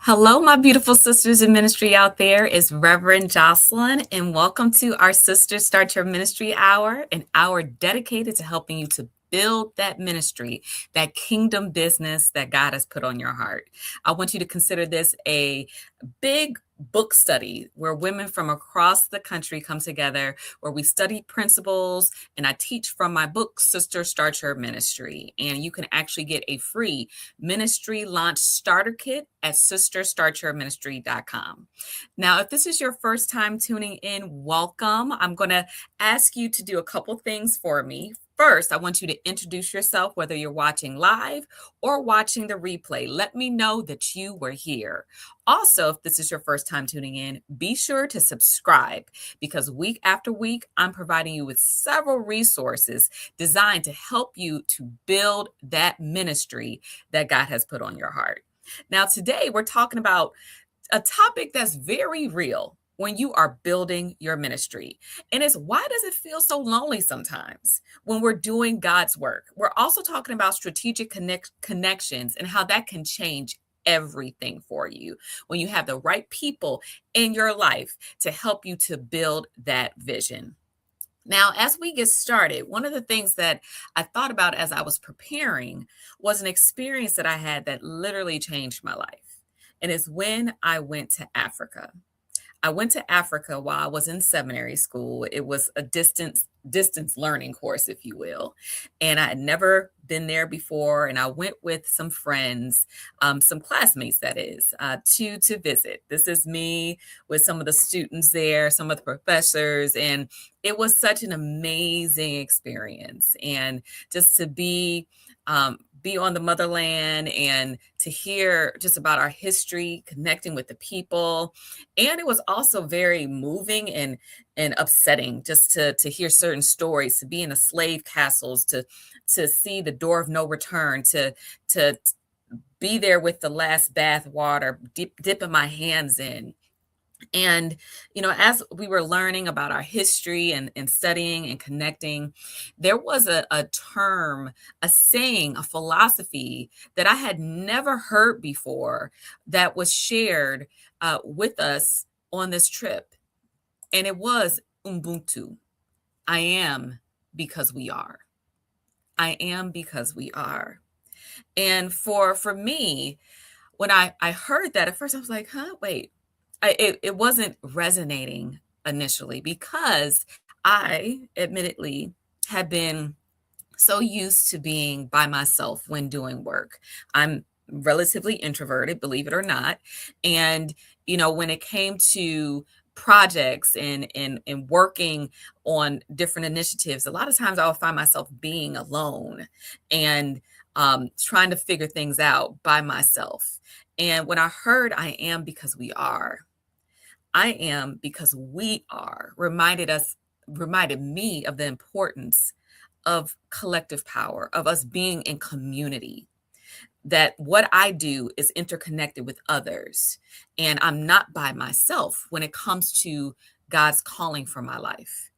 Hello, my beautiful sisters in ministry out there. It's Reverend Jocelyn, and welcome to our Sisters Start Your Ministry Hour, an hour dedicated to helping you to build that ministry, that kingdom business that God has put on your heart. I want you to consider this a big book study where women from across the country come together, where we study principles, and I teach from my book, Sister Start Your Ministry. And you can actually get a free ministry launch starter kit at sisterstartyourministry.com. Now, if this is your first time tuning in, welcome. I'm going to ask you to do a couple things for me. First, I want you to introduce yourself, whether you're watching live or watching the replay. Let me know that you were here. Also, if this is your first time tuning in, be sure to subscribe because week after week, I'm providing you with several resources designed to help you to build that ministry that God has put on your heart. Now, today we're talking about a topic that's very real when you are building your ministry. And it's why does it feel so lonely sometimes when we're doing God's work? We're also talking about strategic connections and how that can change everything for you when you have the right people in your life to help you to build that vision. Now, as we get started, one of the things that I thought about as I was preparing was an experience that I had that literally changed my life. And it's when I went to Africa. I went to Africa while I was in seminary school. It was a distance learning course, if you will. And I had never been there before. And I went with some friends, some classmates, that is, to visit. This is me with some of the students there, some of the professors. And it was such an amazing experience. And just to be on the motherland and to hear just about our history, connecting with the people. And it was also very moving and upsetting just to hear certain stories, to be in the slave castles, to see the door of no return, to be there with the last bath water, dipping my hands in. And, as we were learning about our history and studying and connecting, there was a term, a saying, a philosophy that I had never heard before that was shared with us on this trip. And it was Ubuntu. I am because we are. I am because we are. And for me, when I heard that at first, I was like, huh, wait. It wasn't resonating initially because I admittedly had been so used to being by myself when doing work. I'm relatively introverted, believe it or not. And, when it came to projects and working on different initiatives, a lot of times I would find myself being alone and trying to figure things out by myself. And when I heard I am because we are, I am because we are reminded me of the importance of collective power, of us being in community, that what I do is interconnected with others. And I'm not by myself when it comes to God's calling for my life.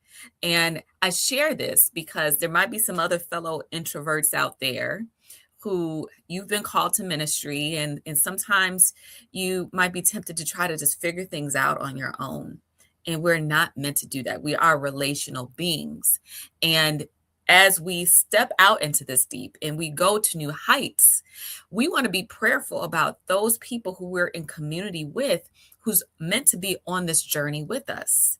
And I share this because there might be some other fellow introverts out there who you've been called to ministry, and sometimes you might be tempted to try to just figure things out on your own. And we're not meant to do that. We are relational beings. And as we step out into this deep and we go to new heights, we want to be prayerful about those people who we're in community with, who's meant to be on this journey with us,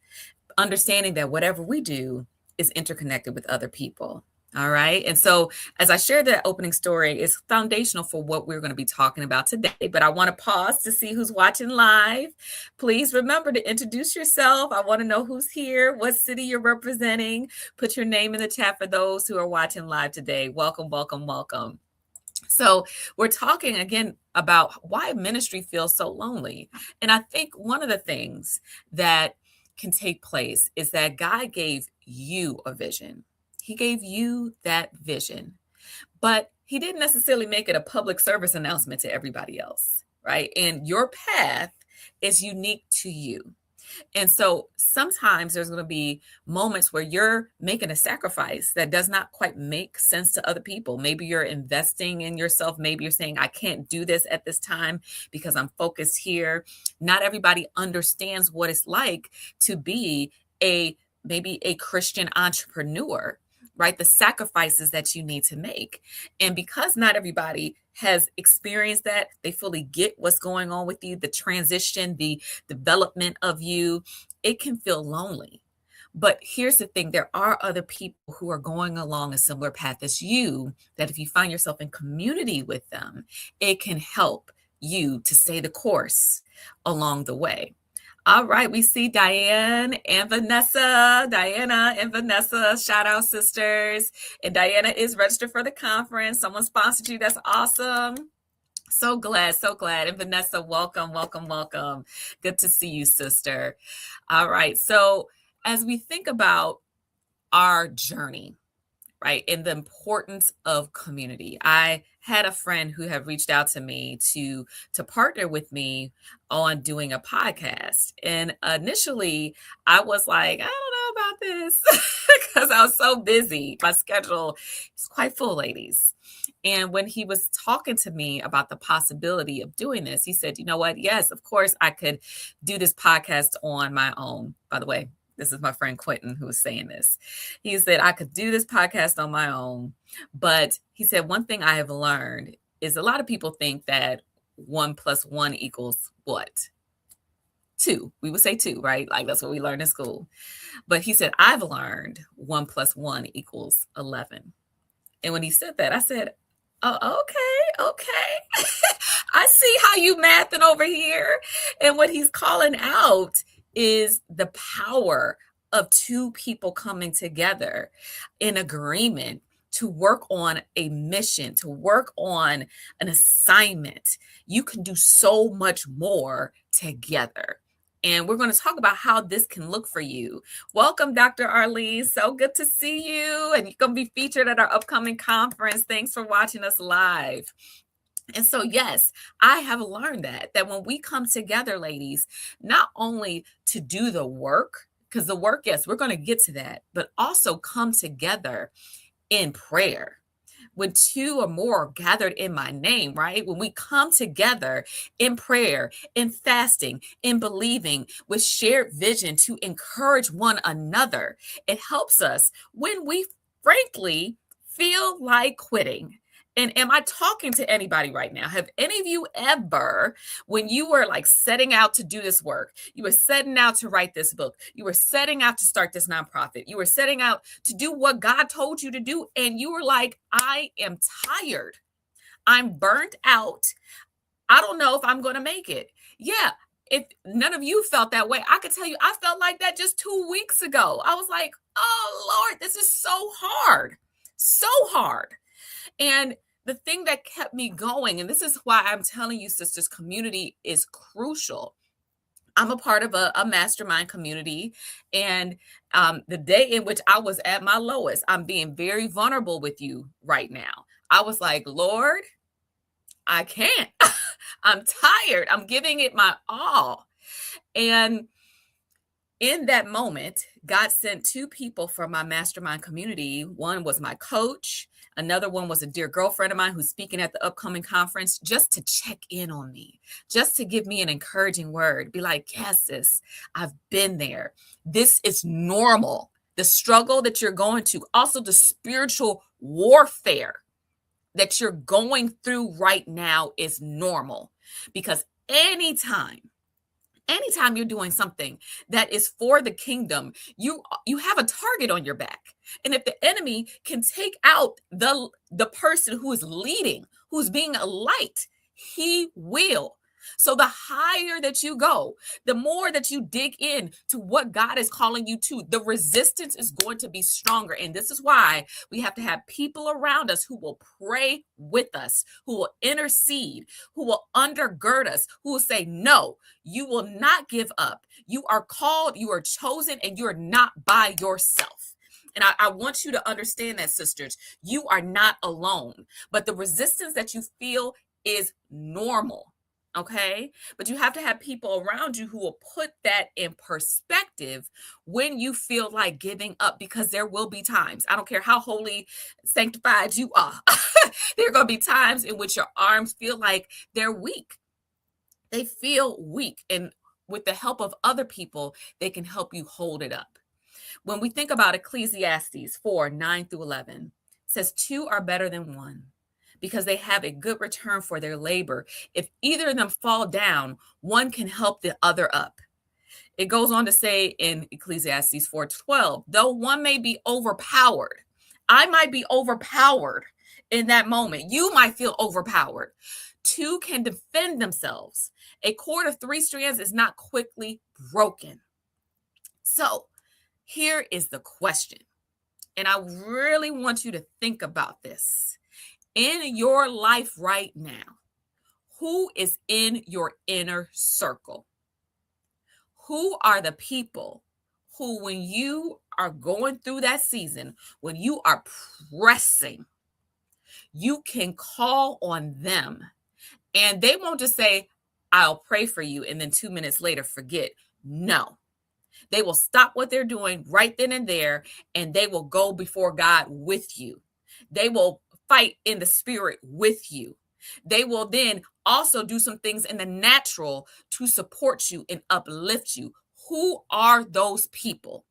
understanding that whatever we do is interconnected with other people. All right. And so, as I shared that opening story, it's foundational for what we're going to be talking about today. But I want to pause to see who's watching live. Please remember to introduce yourself. I want to know who's here, what city you're representing. Put your name in the chat for those who are watching live today. Welcome, welcome, welcome. So, we're talking again about why ministry feels so lonely. And I think one of the things that can take place is that God gave you a vision. He gave you that vision, but he didn't necessarily make it a public service announcement to everybody else, right? And your path is unique to you. And so sometimes there's going to be moments where you're making a sacrifice that does not quite make sense to other people. Maybe you're investing in yourself. Maybe you're saying, I can't do this at this time because I'm focused here. Not everybody understands what it's like to be maybe a Christian entrepreneur, right? The sacrifices that you need to make. And because not everybody has experienced that, they fully get what's going on with you, the transition, the development of you, it can feel lonely. But here's the thing, there are other people who are going along a similar path as you, that if you find yourself in community with them, it can help you to stay the course along the way. All right, we see Diana and Vanessa. Diana and Vanessa, shout out sisters. And Diana is registered for the conference. Someone sponsored you. That's awesome. So glad, so glad. And Vanessa, welcome, welcome, welcome. Good to see you, sister. All right, so as we think about our journey, right, and the importance of community, I had a friend who had reached out to me to partner with me on doing a podcast. And initially I was like, I don't know about this because I was so busy. My schedule is quite full, ladies. And when he was talking to me about the possibility of doing this, he said, you know what? Yes, of course I could do this podcast on my own. By the way, this is my friend Quentin who was saying this. He said, I could do this podcast on my own. But he said, one thing I have learned is a lot of people think that 1 + 1 equals what? 2. We would say 2, right? Like that's what we learned in school. But he said, I've learned 1 + 1 = 11. And when he said that, I said, oh, okay. I see how you mathing over here. And what he's calling out is the power of two people coming together in agreement to work on a mission, to work on an assignment. You can do so much more together. And we're going to talk about how this can look for you. Welcome, Dr. Arlene. So good to see you. And you're going to be featured at our upcoming conference. Thanks for watching us live. And so, yes, I have learned that when we come together, ladies, not only to do the work, because the work, yes, we're going to get to that, but also come together in prayer. When 2 or more are gathered in my name, right? When we come together in prayer, in fasting, in believing, with shared vision to encourage one another, it helps us when we frankly feel like quitting. And am I talking to anybody right now? Have any of you ever, when you were like setting out to do this work, you were setting out to write this book, you were setting out to start this nonprofit, you were setting out to do what God told you to do, and you were like, I am tired. I'm burnt out. I don't know if I'm going to make it. Yeah. If none of you felt that way, I could tell you, I felt like that just 2 weeks ago. I was like, oh Lord, this is so hard. So hard. And the thing that kept me going, and this is why I'm telling you, sisters, community is crucial. I'm a part of a mastermind community. And the day in which I was at my lowest, I'm being very vulnerable with you right now. I was like, Lord, I can't. I'm tired. I'm giving it my all. And in that moment, God sent 2 people from my mastermind community. One was my coach. Another one was a dear girlfriend of mine who's speaking at the upcoming conference, just to check in on me, just to give me an encouraging word. Be like, yes, sis, I've been there. This is normal. The struggle that you're going to, also the spiritual warfare that you're going through right now is normal. Because anytime you're doing something that is for the kingdom, you have a target on your back. And if the enemy can take out the person who is leading, who's being a light, he will. So the higher that you go, the more that you dig in to what God is calling you to, the resistance is going to be stronger. And this is why we have to have people around us who will pray with us, who will intercede, who will undergird us, who will say, no, you will not give up. You are called, you are chosen, and you're not by yourself. And I want you to understand that, sisters, you are not alone. But the resistance that you feel is normal. Okay. But you have to have people around you who will put that in perspective when you feel like giving up, because there will be times, I don't care how holy, sanctified you are, there are going to be times in which your arms feel like they're weak. They feel weak. And with the help of other people, they can help you hold it up. When we think about Ecclesiastes 4:9-11, it says, two are better than one because they have a good return for their labor. If either of them fall down, one can help the other up. It goes on to say in Ecclesiastes 4:12, though one may be overpowered, I might be overpowered in that moment. You might feel overpowered. Two can defend themselves. A cord of three strands is not quickly broken. So here is the question, and I really want you to think about this. In your life right now, who is in your inner circle? Who are the people who, when you are going through that season, when you are pressing, you can call on them and they won't just say, I'll pray for you, and then 2 minutes later forget. No, they will stop what they're doing right then and there, and they will go before God with you. They will fight in the spirit with you. They will then also do some things in the natural to support you and uplift you. Who are those people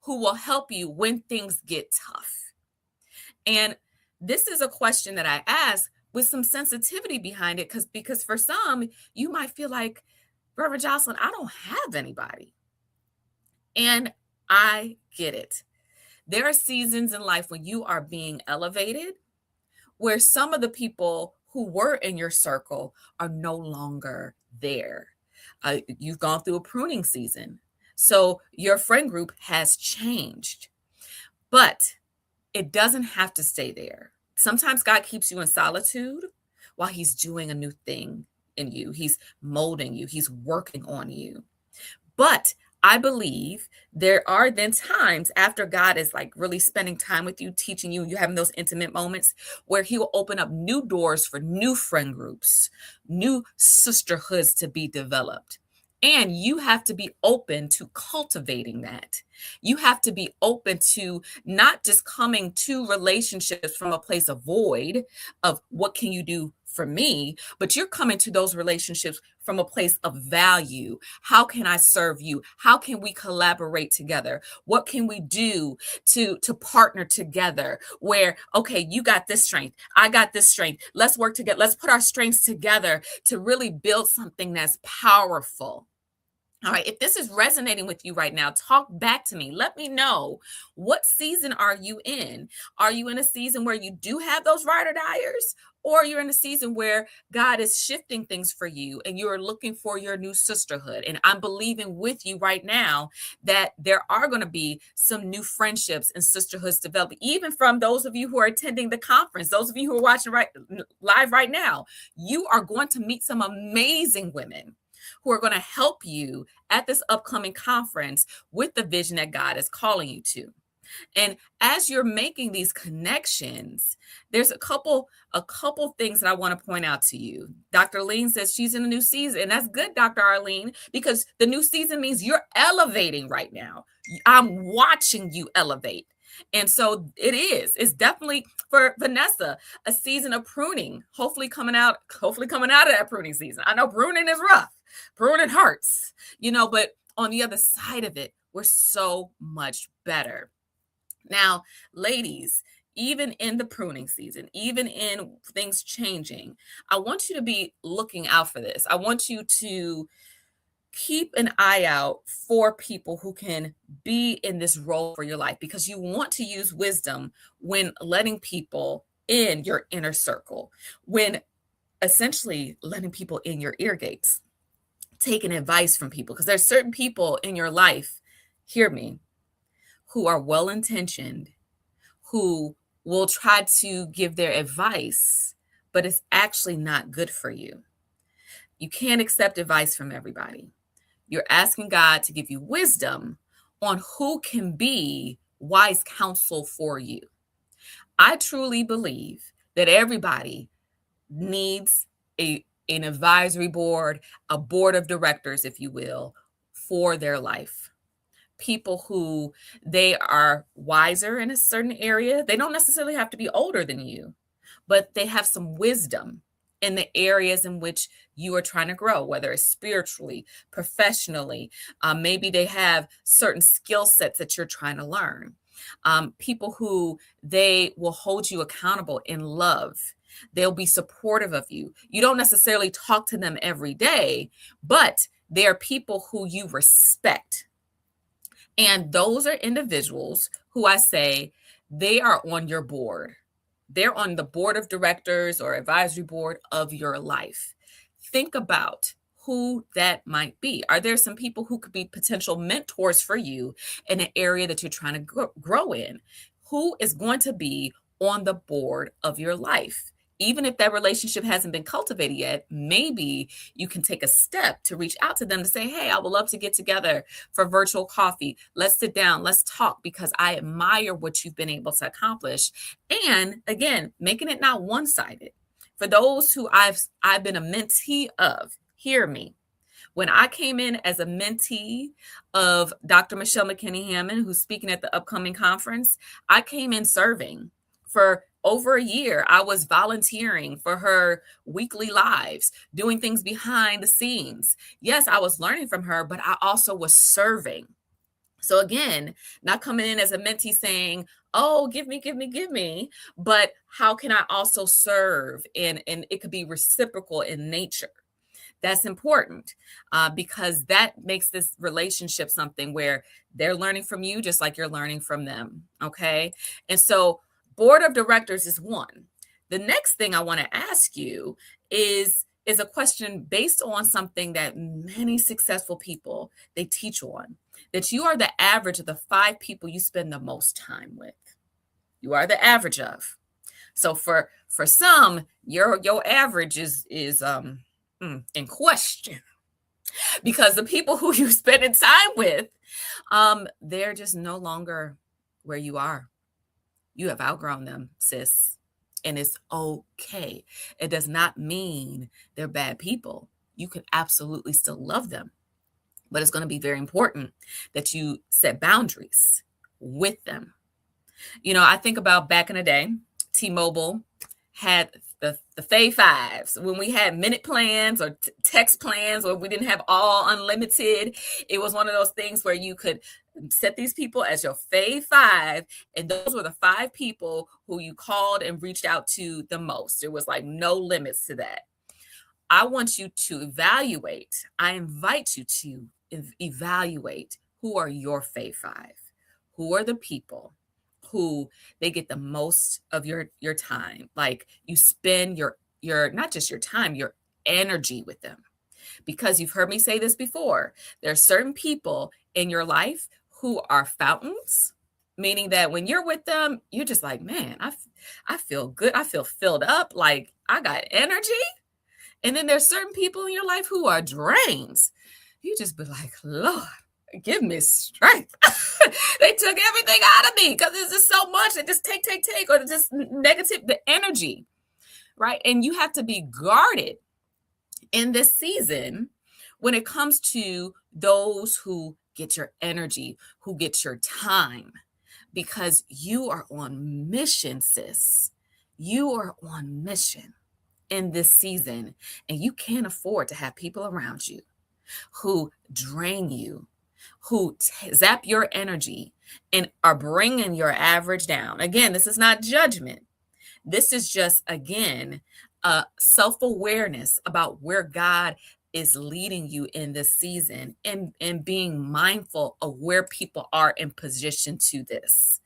who will help you when things get tough? And this is a question that I ask with some sensitivity behind it, because for some, you might feel like, Reverend Jocelyn, I don't have anybody. And I get it. There are seasons in life when you are being elevated, where some of the people who were in your circle are no longer there. You've gone through a pruning season. So your friend group has changed, but it doesn't have to stay there. Sometimes God keeps you in solitude while He's doing a new thing in you. He's molding you, He's working on you. But I believe there are then times after God is like really spending time with you, teaching you, you having those intimate moments where He will open up new doors for new friend groups, new sisterhoods to be developed. And you have to be open to cultivating that. You have to be open to not just coming to relationships from a place of void of what can you do for me, but you're coming to those relationships from a place of value. How can I serve you? How can we collaborate together? What can we do to partner together where, okay, you got this strength, I got this strength. Let's work together. Let's put our strengths together to really build something that's powerful. All right, if this is resonating with you right now, talk back to me. Let me know, what season are you in? Are you in a season where you do have those ride or diers? Or you're in a season where God is shifting things for you and you're looking for your new sisterhood? And I'm believing with you right now that there are going to be some new friendships and sisterhoods developing, even from those of you who are attending the conference, those of you who are watching live right now. You are going to meet some amazing women who are going to help you at this upcoming conference with the vision that God is calling you to. And as you're making these connections, there's a couple things that I want to point out to you. Dr. Arlene says she's in a new season, and that's good, Dr. Arlene, because the new season means you're elevating right now. I'm watching you elevate. And so it's definitely for Vanessa, a season of pruning, hopefully coming out of that pruning season. I know pruning is rough. Pruning hurts, but on the other side of it, we're so much better. Now, ladies, even in the pruning season, even in things changing, I want you to be looking out for this. I want you to keep an eye out for people who can be in this role for your life, because you want to use wisdom when letting people in your inner circle, when essentially letting people in your ear gates, taking advice from people, because there's certain people in your life, hear me, who are well-intentioned, who will try to give their advice, but it's actually not good for you. You can't accept advice from everybody. You're asking God to give you wisdom on who can be wise counsel for you. I truly believe that everybody needs a an advisory board, a board of directors, if you will, for their life. People who they are wiser in a certain area. They don't necessarily have to be older than you, but they have some wisdom in the areas in which you are trying to grow, whether it's spiritually, professionally. Maybe they have certain skill sets that you're trying to learn. People who they will hold you accountable in love. They'll be supportive of you. You don't necessarily talk to them every day, but they are people who you respect. And those are individuals who I say they are on your board. They're on the board of directors or advisory board of your life. Think about who that might be. Are there some people who could be potential mentors for you in an area that you're trying to grow in? Who is going to be on the board of your life? Even if that relationship hasn't been cultivated yet, maybe you can take a step to reach out to them to say, hey, I would love to get together for virtual coffee. Let's sit down. Let's talk because I admire what you've been able to accomplish. And again, making it not one-sided. For those who I've been a mentee of, hear me. When I came in as a mentee of Dr. Michelle McKinney-Hammond, who's speaking at the upcoming conference, I came in serving. For over a year, I was volunteering for her weekly lives, doing things behind the scenes. Yes, I was learning from her, but I also was serving. So again, not coming in as a mentee saying, oh, give me, but how can I also serve? And it could be reciprocal in nature. That's important because that makes this relationship something where they're learning from you just like you're learning from them. Okay. And so board of directors is one. The next thing I want to ask you is a question based on something that many successful people they teach on, that you are the average of the 5 people you spend the most time with. You are the average of. So for some, your average is in question because the people who you spending time with, they're just no longer where you are. You have outgrown them, sis, and it's okay. It does not mean they're bad people. You can absolutely still love them, but it's going to be very important that you set boundaries with them. You know, I think about back in the day, T-Mobile had the Fave Fives when we had minute plans or text plans, or we didn't have all unlimited. It was one of those things where you could set these people as your Fave 5, and those were the 5 people who you called and reached out to the most. It was like no limits to that. I want you to evaluate. I invite you to evaluate who are your Fave 5. Who are the people who they get the most of your time? Like you spend your not just your time, your energy with them. Because you've heard me say this before, there are certain people in your life who are fountains, meaning that when you're with them, you're just like, man, I feel good. I feel filled up. Like I got energy. And then there's certain people in your life who are drains. You just be like, Lord, give me strength. They took everything out of me because it's just so much. They just take, or just negative, the energy, right? And you have to be guarded in this season when it comes to those who get your energy, who get your time, because you are on mission, sis. You are on mission in this season, and you can't afford to have people around you who drain you, who zap your energy and are bringing your average down. Again, this is not judgment. This is just, again, self-awareness about where God is leading you in this season and being mindful of where people are in position to this.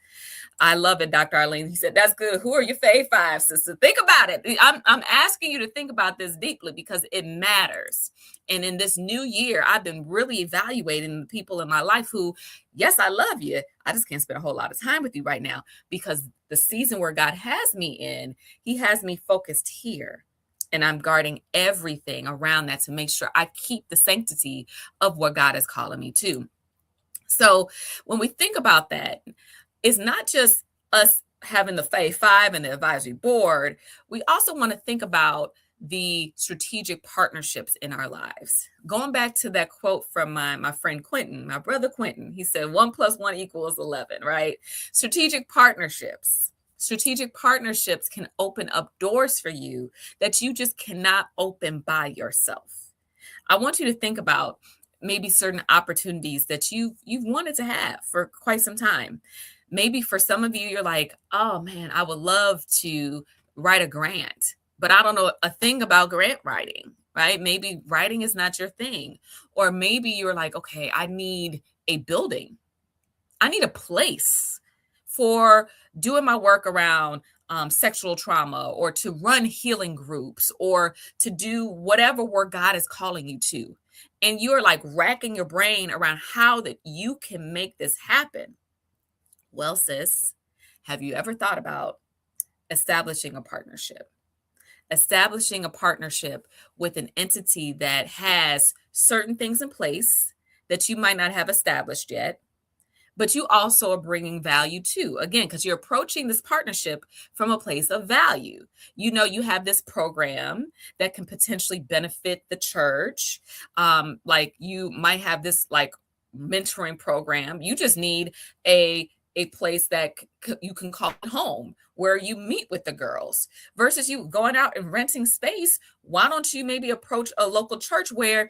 I love it, Dr. Arlene. He said, that's good. Who are your Fave 5, sister? Think about it. I'm asking you to think about this deeply because it matters. And in this new year, I've been really evaluating the people in my life who, yes, I love you. I just can't spend a whole lot of time with you right now because the season where God has me in, he has me focused here. And I'm guarding everything around that to make sure I keep the sanctity of what God is calling me to. So when we think about that, it's not just us having the Fave 5 and the advisory board. We also want to think about the strategic partnerships in our lives. Going back to that quote from my friend Quentin, my brother Quentin, he said 1 + 1 = 11, right? Strategic partnerships. Strategic partnerships can open up doors for you that you just cannot open by yourself. I want you to think about maybe certain opportunities that you've wanted to have for quite some time. Maybe for some of you, you're like, oh man, I would love to write a grant, but I don't know a thing about grant writing, right? Maybe writing is not your thing. Or maybe you're like, okay, I need a building. I need a place for doing my work around sexual trauma, or to run healing groups, or to do whatever work God is calling you to. And you're like racking your brain around how that you can make this happen. Well, sis, have you ever thought about establishing a partnership? Establishing a partnership with an entity that has certain things in place that you might not have established yet, but you also are bringing value too. Again, because you're approaching this partnership from a place of value. You know, you have this program that can potentially benefit the church. Like you might have this like mentoring program. You just need a place that you can call home, where you meet with the girls, versus you going out and renting space. Why don't you maybe approach a local church where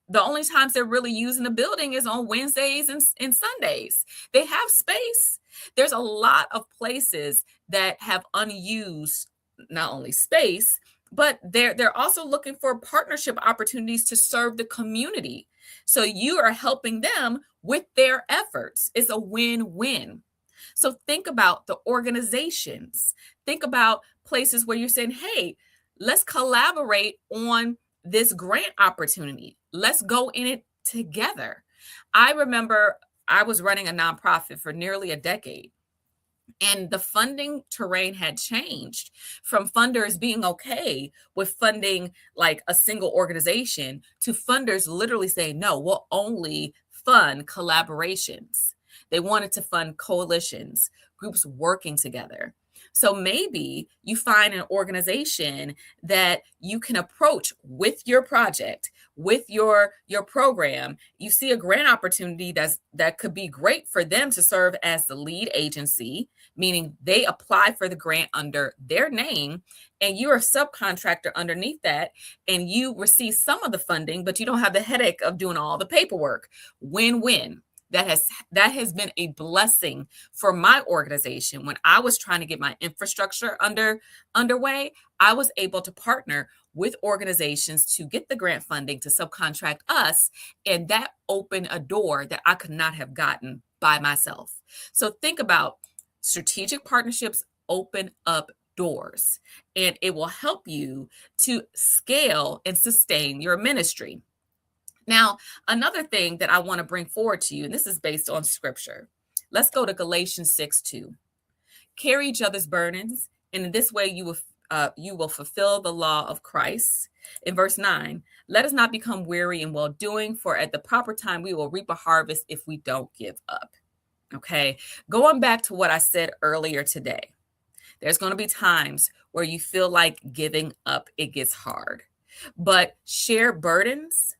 the only times they're really using the building is on Wednesdays and Sundays? They have space. There's a lot of places that have unused, not only space, but they're also looking for partnership opportunities to serve the community. So you are helping them with their efforts. It's a win-win. So think about the organizations. Think about places where you're saying, hey, let's collaborate on this grant opportunity. Let's go in it together. I remember I was running a nonprofit for nearly a decade, and the funding terrain had changed from funders being okay with funding like a single organization to funders literally saying, no, we'll only fund collaborations. They wanted to fund coalitions, groups working together. So maybe you find an organization that you can approach with your project, with your program. You see a grant opportunity that could be great for them to serve as the lead agency, meaning they apply for the grant under their name, and you're a subcontractor underneath that, and you receive some of the funding, but you don't have the headache of doing all the paperwork. Win-win. That has been a blessing for my organization. When I was trying to get my infrastructure underway, I was able to partner with organizations to get the grant funding to subcontract us, and that opened a door that I could not have gotten by myself. So think about strategic partnerships open up doors, and it will help you to scale and sustain your ministry. Now, another thing that I want to bring forward to you, and this is based on scripture. Let's go to Galatians 6:2. Carry each other's burdens, and in this way you will fulfill the law of Christ. In verse 9, let us not become weary in well-doing, for at the proper time we will reap a harvest if we don't give up. Okay, going back to what I said earlier today, there's going to be times where you feel like giving up, it gets hard. But share burdens.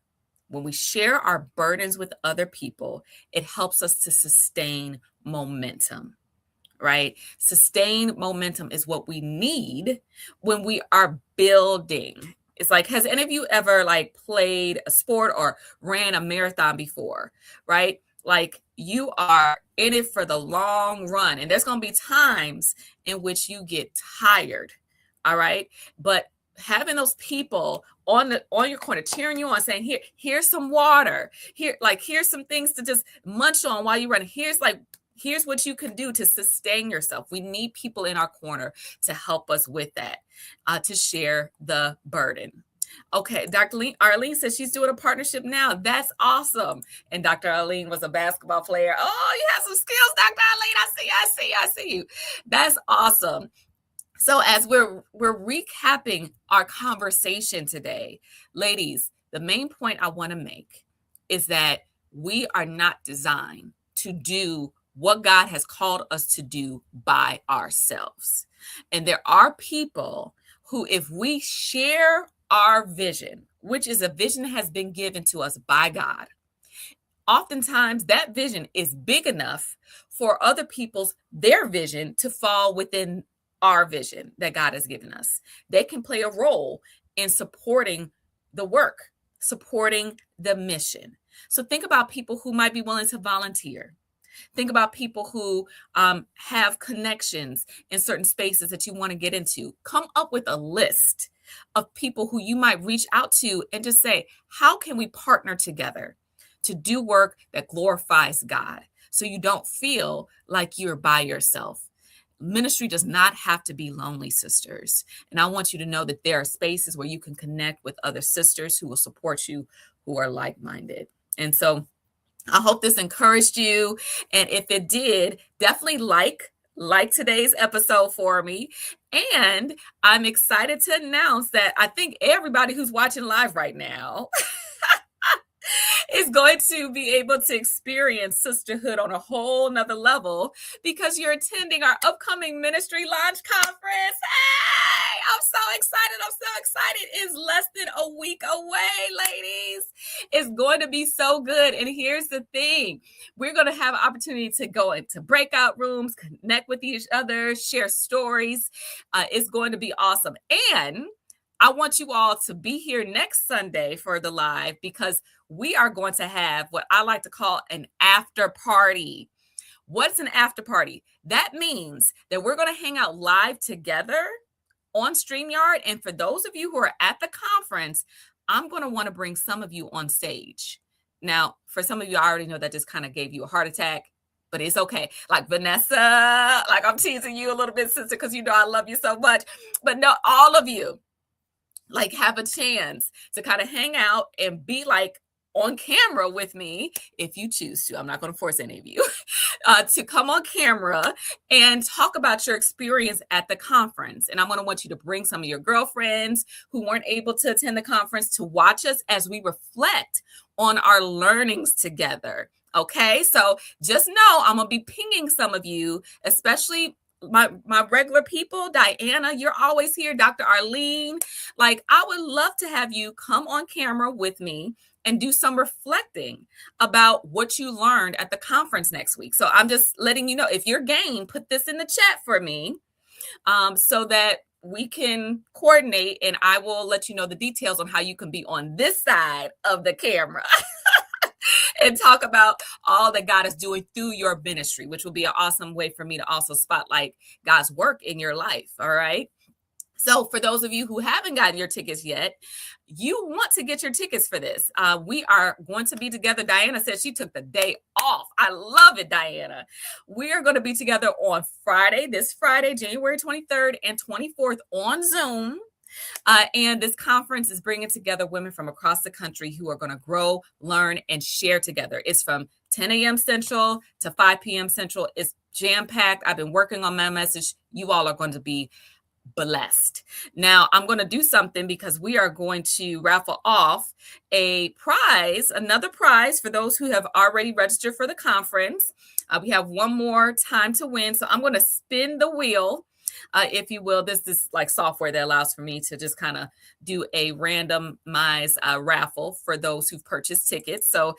When we share our burdens with other people, it helps us to sustain momentum, right? Sustain momentum is what we need when we are building. It's like, has any of you ever like played a sport or ran a marathon before, right? Like you are in it for the long run, and there's going to be times in which you get tired, all right? But having those people on your corner cheering you on, saying, here's some water, here's some things to just munch on while you run, here's what you can do to sustain yourself. We need people in our corner to help us with that, to share the burden. Okay, Dr. Arlene says she's doing a partnership now. That's awesome. And Dr. Arlene was a basketball player. Oh, you have some skills, Dr. Arlene. I see you. That's awesome. So as we're recapping our conversation today, ladies, the main point I want to make is that we are not designed to do what God has called us to do by ourselves. And there are people who, if we share our vision, which is a vision that has been given to us by God, oftentimes that vision is big enough for other people's their vision to fall within our vision that God has given us. They can play a role in supporting the work, supporting the mission. So think about people who might be willing to volunteer. Think about people who have connections in certain spaces that you want to get into. Come up with a list of people who you might reach out to and just say, how can we partner together to do work that glorifies God, so you don't feel like you're by yourself? Ministry does not have to be lonely, sisters. And I want you to know that there are spaces where you can connect with other sisters who will support you, who are like-minded. And so I hope this encouraged you. And if it did, definitely like today's episode for me. And I'm excited to announce that I think everybody who's watching live right now is going to be able to experience sisterhood on a whole nother level, because you're attending our upcoming ministry launch conference. Hey, I'm so excited. I'm so excited. It's less than a week away, ladies. It's going to be so good. And here's the thing. We're going to have an opportunity to go into breakout rooms, connect with each other, share stories. It's going to be awesome. And I want you all to be here next Sunday for the live, because we are going to have what I like to call an after party. What's an after party? That means that we're going to hang out live together on StreamYard. And for those of you who are at the conference, I'm going to want to bring some of you on stage. Now, for some of you, I already know that just kind of gave you a heart attack, but it's okay. Like Vanessa, like I'm teasing you a little bit, sister, because you know I love you so much. But no, all of you, like, have a chance to kind of hang out and be like on camera with me if you choose to. I'm not going to force any of you to come on camera and talk about your experience at the conference. And I'm going to want you to bring some of your girlfriends who weren't able to attend the conference to watch us as we reflect on our learnings together. Okay, so just know I'm going to be pinging some of you, especially my regular people. Diana, you're always here. Dr. Arlene, like, I would love to have you come on camera with me and do some reflecting about what you learned at the conference next week. So I'm just letting you know, if you're game, put this in the chat for me so that we can coordinate, and I will let you know the details on how you can be on this side of the camera and talk about all that God is doing through your ministry, which will be an awesome way for me to also spotlight God's work in your life. All right. So for those of you who haven't gotten your tickets yet, you want to get your tickets for this. We are going to be together. Diana said she took the day off. I love it, Diana. We are going to be together on Friday, this Friday, January 23rd and 24th on Zoom. And this conference is bringing together women from across the country who are going to grow, learn, and share together. It's from 10 a.m. Central to 5 p.m. Central. It's jam-packed. I've been working on my message. You all are going to be blessed. Now, I'm going to do something, because we are going to raffle off a prize, another prize for those who have already registered for the conference. We have one more time to win. So I'm going to spin the wheel. If you will. This is like software that allows for me to just kind of do a randomized raffle for those who've purchased tickets. So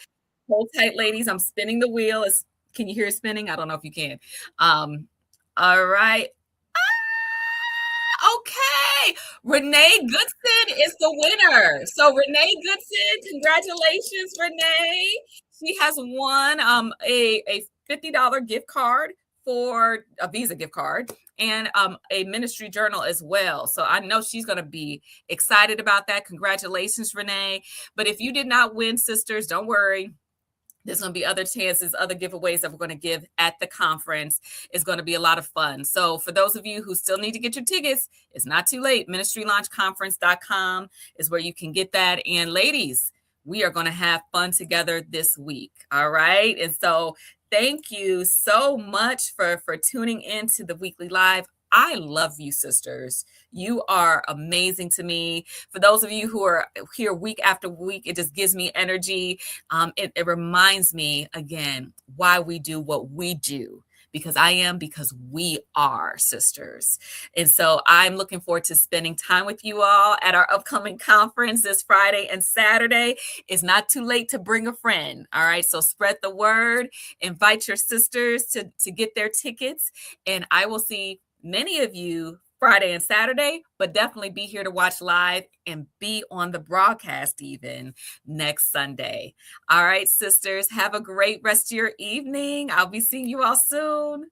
hold tight, ladies. I'm spinning the wheel. Can you hear it spinning? I don't know if you can. All right. Okay. Renee Goodson is the winner. So Renee Goodson, congratulations, Renee. She has won a $50 gift card, for a Visa gift card, and a ministry journal as well. So I know she's going to be excited about that. Congratulations, Renee. But if you did not win, sisters, don't worry. There's going to be other chances, other giveaways that we're going to give at the conference. It's going to be a lot of fun. So for those of you who still need to get your tickets, it's not too late. Ministrylaunchconference.com is where you can get that. And ladies, we are going to have fun together this week. All right. And so thank you so much for tuning into the weekly live. I love you, sisters. You are amazing to me. For those of you who are here week after week, it just gives me energy. It reminds me again why we do what we do, because I am, because we are, sisters. And so I'm looking forward to spending time with you all at our upcoming conference this Friday and Saturday. It's not too late to bring a friend. All right. So spread the word, invite your sisters to get their tickets. And I will see many of you Friday and Saturday, but definitely be here to watch live and be on the broadcast even next Sunday. All right, sisters, have a great rest of your evening. I'll be seeing you all soon.